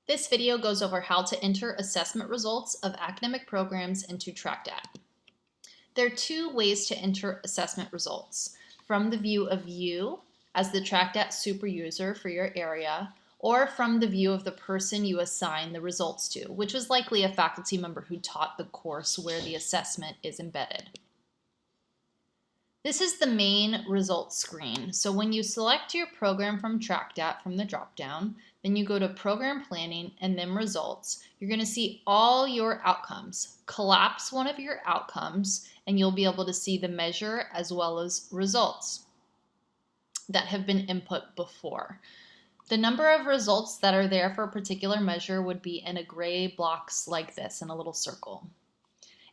This video goes over how to enter assessment results of academic programs into TracDat. There are two ways to enter assessment results: from the view of you as the TracDat super user for your area, or from the view of the person you assign the results to, which is likely a faculty member who taught the course where the assessment is embedded. This is the main results screen. So when you select your program from TracDat from the dropdown, then you go to Program Planning and then Results. You're going to see all your outcomes. Collapse one of your outcomes and you'll be able to see the measure as well as results that have been input before. The number of results that are there for a particular measure would be in a gray box like this in a little circle.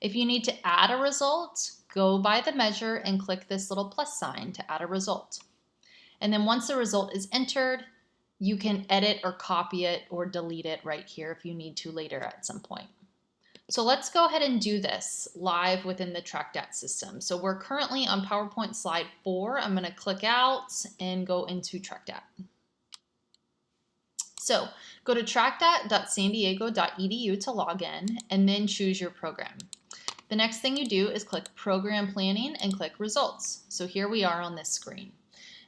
If you need to add a result, go by the measure and click this little plus sign to add a result. And then once the result is entered, you can edit or copy it or delete it right here if you need to later at some point. So let's go ahead and do this live within the TracDat system. So we're currently on PowerPoint slide 4. I'm going to click out and go into TracDat. So go to tracdat.sandiego.edu to log in and then choose your program. The next thing you do is click Program Planning and click Results. So here we are on this screen.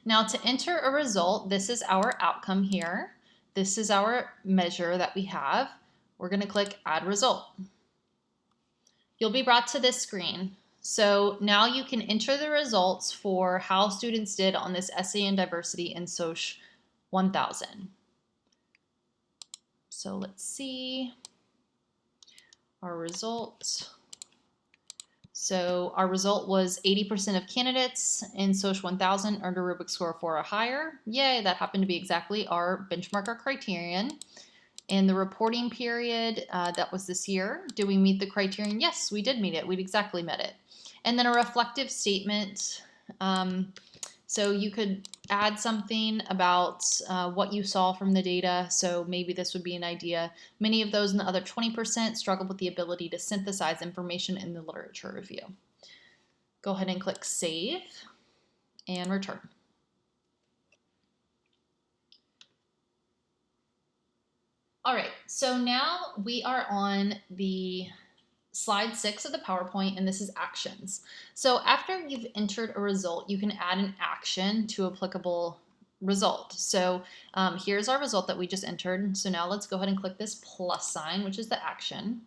Now to enter a result, this is our outcome here. This is our measure that we have. We're going to click Add Result. You'll be brought to this screen. So now you can enter the results for how students did on this Essay in Diversity in Soc 1000. So let's see our results. So our result was 80% of candidates in Soc 1000 earned a rubric score of 4 or higher. Yay, that happened to be exactly our benchmark, our criterion. And the reporting period, that was this year. Did we meet the criterion? Yes, we did meet it. We'd exactly met it. And then a reflective statement. So you could add something about what you saw from the data. So maybe this would be an idea. Many of those in the other 20% struggled with the ability to synthesize information in the literature review. Go ahead and click Save and Return. All right, so now we are on the slide 6 of the PowerPoint, and this is actions. So after you've entered a result, you can add an action to applicable result. So here's our result that we just entered. So now let's go ahead and click this plus sign, which is the action.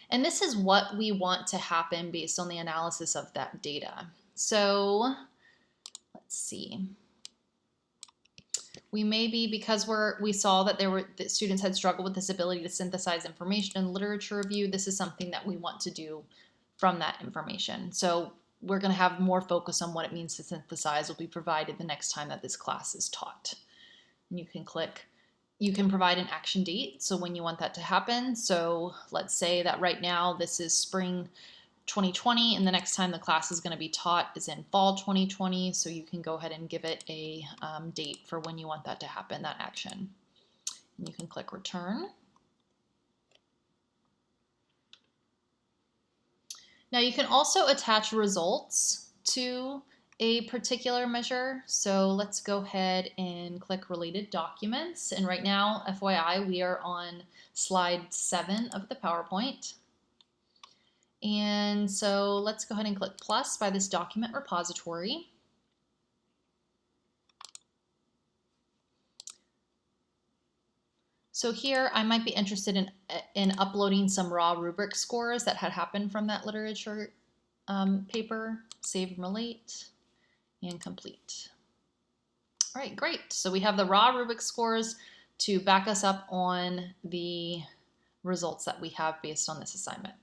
And this is what we want to happen based on the analysis of that data. So let's see. We may be, because we saw that that students had struggled with this ability to synthesize information in literature review, this is something that we want to do from that information. So we're going to have more focus on what it means to synthesize will be provided the next time that this class is taught. And you can provide an action date, so when you want that to happen. So let's say that right now this is spring 2020 and the next time the class is going to be taught is in fall 2020, so you can go ahead and give it a date for when you want that to happen, that action. And you can click Return. Now you can also attach results to a particular measure, so let's go ahead and click Related Documents, and right now, FYI, we are on slide 7 of the PowerPoint. And so let's go ahead and click plus by this document repository. So here I might be interested in uploading some raw rubric scores that had happened from that literature paper. Save and relate and complete. All right, great. So we have the raw rubric scores to back us up on the results that we have based on this assignment.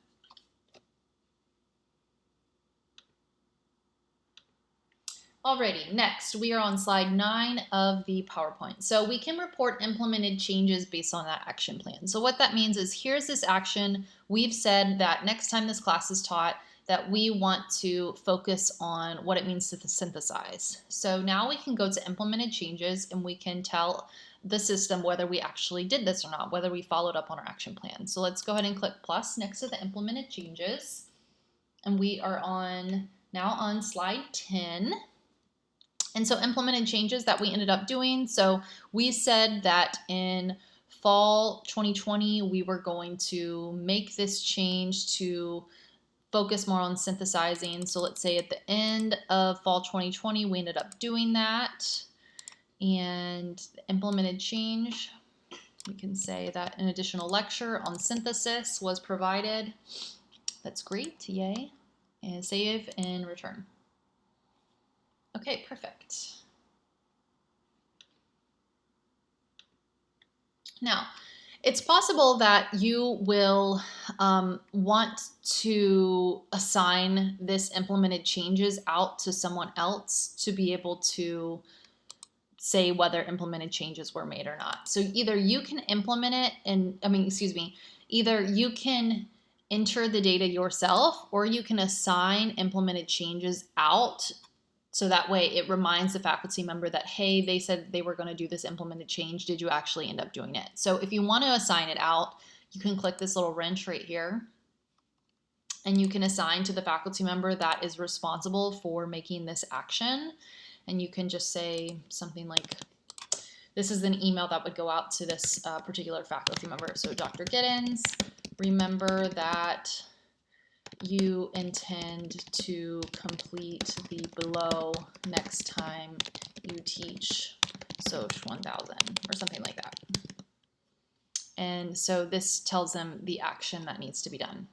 Alrighty, next we are on slide 9 of the PowerPoint. So we can report implemented changes based on that action plan. So what that means is here's this action. We've said that next time this class is taught that we want to focus on what it means to synthesize. So now we can go to implemented changes and we can tell the system whether we actually did this or not, whether we followed up on our action plan. So let's go ahead and click plus next to the implemented changes. And we are now on slide 10. And so implemented changes that we ended up doing. So we said that in fall 2020, we were going to make this change to focus more on synthesizing. So let's say at the end of fall 2020, we ended up doing that. And the implemented change, we can say that an additional lecture on synthesis was provided. That's great, yay. And save and return. Okay, perfect. Now, it's possible that you will want to assign this implemented changes out to someone else to be able to say whether implemented changes were made or not. So either you can implement it either you can enter the data yourself or you can assign implemented changes out. So that way it reminds the faculty member that, hey, they said they were going to do this implemented change. Did you actually end up doing it? So if you want to assign it out, you can click this little wrench right here. And you can assign to the faculty member that is responsible for making this action. And you can just say something like, this is an email that would go out to this particular faculty member. So Dr. Giddens, remember that you intend to complete the below next time you teach SOCH 1000 or something like that. And so this tells them the action that needs to be done.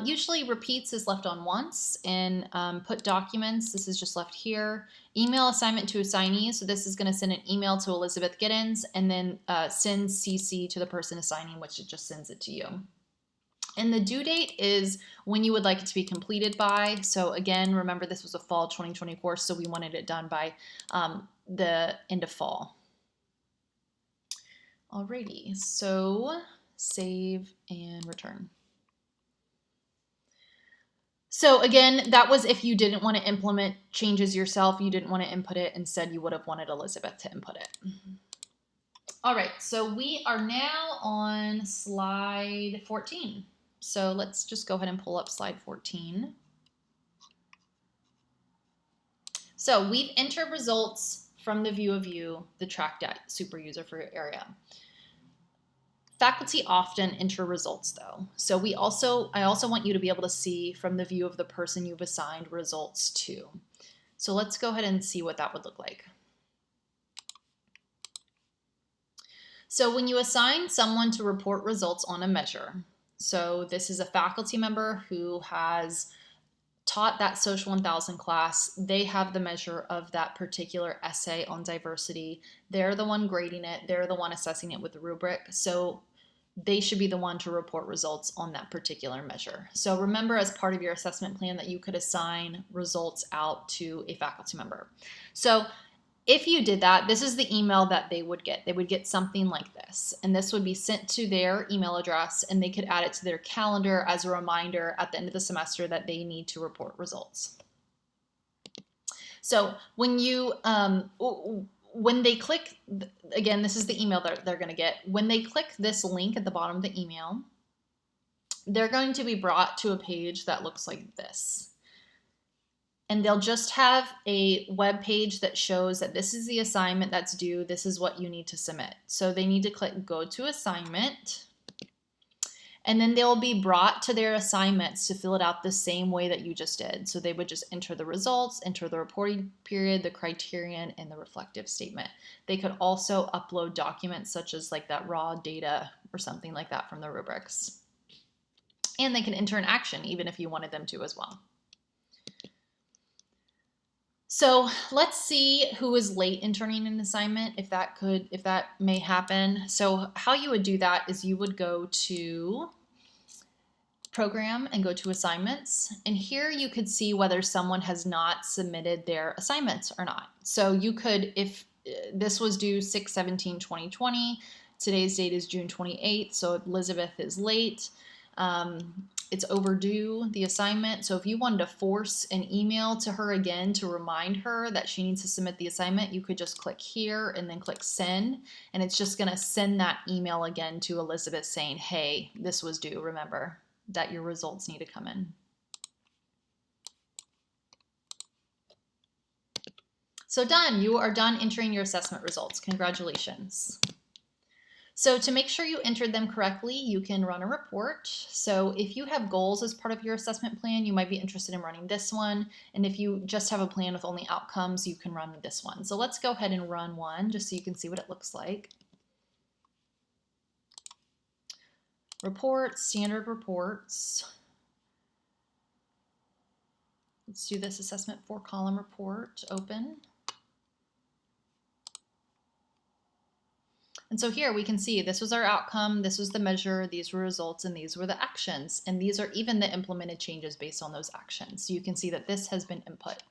Usually repeats is left on once, and put documents, this is just left here. Email assignment to assignees, so this is going to send an email to Elizabeth Giddens and then send CC to the person assigning, which it just sends it to you. And the due date is when you would like it to be completed by. So again, remember this was a fall 2020 course, so we wanted it done by the end of fall. Alrighty, so save and return. So again, that was if you didn't want to implement changes yourself, you didn't want to input it, instead you would have wanted Elizabeth to input it. All right, so we are now on slide 14. So let's just go ahead and pull up slide 14. So we've entered results from the view of you, the TracDat super user for your area. Faculty often enter results though. So I also want you to be able to see from the view of the person you've assigned results to. So let's go ahead and see what that would look like. So when you assign someone to report results on a measure, so this is a faculty member who has taught that SOCH 1000 class, they have the measure of that particular essay on diversity. They're the one grading it. They're the one assessing it with the rubric. So they should be the one to report results on that particular measure. So remember, as part of your assessment plan, that you could assign results out to a faculty member. So if you did that, this is the email that they would get. They would get something like this, and this would be sent to their email address, and they could add it to their calendar as a reminder at the end of the semester that they need to report results. So when you when they click, again, this is the email that they're going to get. When they click this link at the bottom of the email, they're going to be brought to a page that looks like this. And they'll just have a web page that shows that this is the assignment that's due. This is what you need to submit. So they need to click Go to Assignment. And then they'll be brought to their assignments to fill it out the same way that you just did. So they would just enter the results, enter the reporting period, the criterion, and the reflective statement. They could also upload documents such as like that raw data or something like that from the rubrics. And they can enter an action even if you wanted them to as well. So let's see who is late in turning an assignment, if that may happen. So how you would do that is you would go to Program and go to Assignments. And here you could see whether someone has not submitted their assignments or not. So you could, if this was due 6/17/2020, today's date is June 28th, so Elizabeth is late. It's overdue, the assignment. So if you wanted to force an email to her again to remind her that she needs to submit the assignment, you could just click here and then click send. And it's just going to send that email again to Elizabeth saying, hey, this was due. Remember that your results need to come in. So done. You are done entering your assessment results. Congratulations. So to make sure you entered them correctly, you can run a report. So if you have goals as part of your assessment plan, you might be interested in running this one. And if you just have a plan with only outcomes, you can run this one. So let's go ahead and run one just so you can see what it looks like. Reports, standard reports. Let's do this assessment 4-column report, open. And so here we can see this was our outcome, this was the measure, these were results, and these were the actions. And these are even the implemented changes based on those actions. So you can see that this has been input.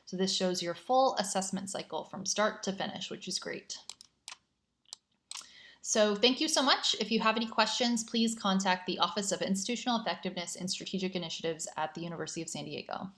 So this shows your full assessment cycle from start to finish, which is great. So thank you so much. If you have any questions, please contact the Office of Institutional Effectiveness and Strategic Initiatives at the University of San Diego.